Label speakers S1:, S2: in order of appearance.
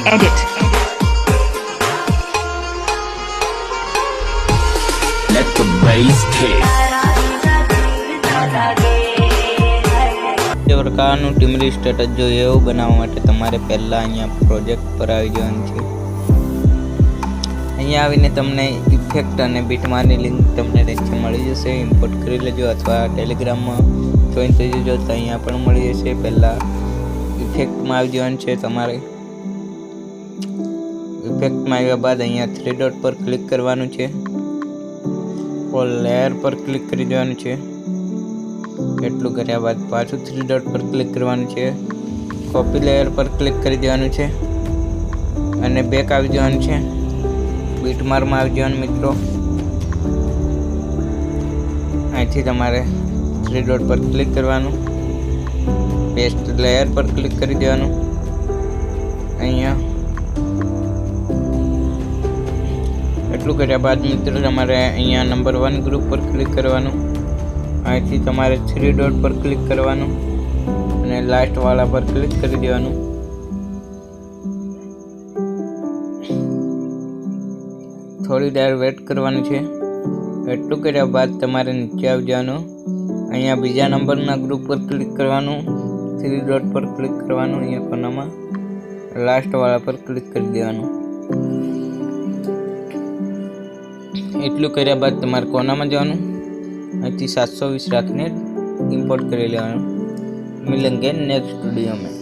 S1: Edit.
S2: Let the bass kick.
S3: પ્રકારનું Timri status જોઈએ એવું બનાવવા માટે તમારે પહેલાં અહીંયા પ્રોજેક્ટ પર આવી જવાનું છે. અહીંયા આવીને તમને ઇફેક્ટ અને બીટમારની લિંક તમને નીચે મળી જશે. ઇમ્પોર્ટ કરી લેજો અથવા ટેલિગ્રામમાં જોઈન થઈ જજો તો અહીંયા પણ મળી જશે. પહેલાં ઇફેક્ટમાં આવી જવાનું છે. તમારે ઇફેક્ટમાં આવ્યા બાદ અહીંયા 3 ડોટ પર ક્લિક કરવાનું છે. ઓલ લેયર પર ક્લિક કરી દેવાનું છે. એટલું કર્યા બાદ પાછું 3 ડોટ પર ક્લિક કરવાનું છે. કોપી લેયર પર ક્લિક કરી દેવાનું છે અને બેક આવી જવાનું છે. બીટમાર્કમાં આવી જવાનું મિત્રો. અહીંથી તમારે 3 ડોટ પર ક્લિક કરવાનું, પેસ્ટ લેયર પર ક્લિક કરી દેવાનું. અહીંયા એટલું કર્યા બાદ મિત્રો તમારે અહીંયા નંબર 1 ગ્રુપ પર ક્લિક કરવાનું. અહીંથી તમારે 3 ડોટ પર ક્લિક કરવાનું અને લાસ્ટ વાળા પર ક્લિક કરી દેવાનું. થોડી વાર વેટ કરવાનું છે. એટલું કર્યા બાદ તમારે નીચે આવી જવાનું. અહીંયા બીજા નંબરના ગ્રુપ પર ક્લિક કરવાનું, 3 ડોટ પર ક્લિક કરવાનું. અહીંયા કોનામાં લાસ્ટ વાળા પર ક્લિક કરી દેવાનું. એટલું કર્યા બાદ તમારે કોનામાં જવાનું. અહીંથી 720 રાખીને ઇમ્પોર્ટ કરી લેવાનું. मिलेंगे नेक्स्ट वीडियो में.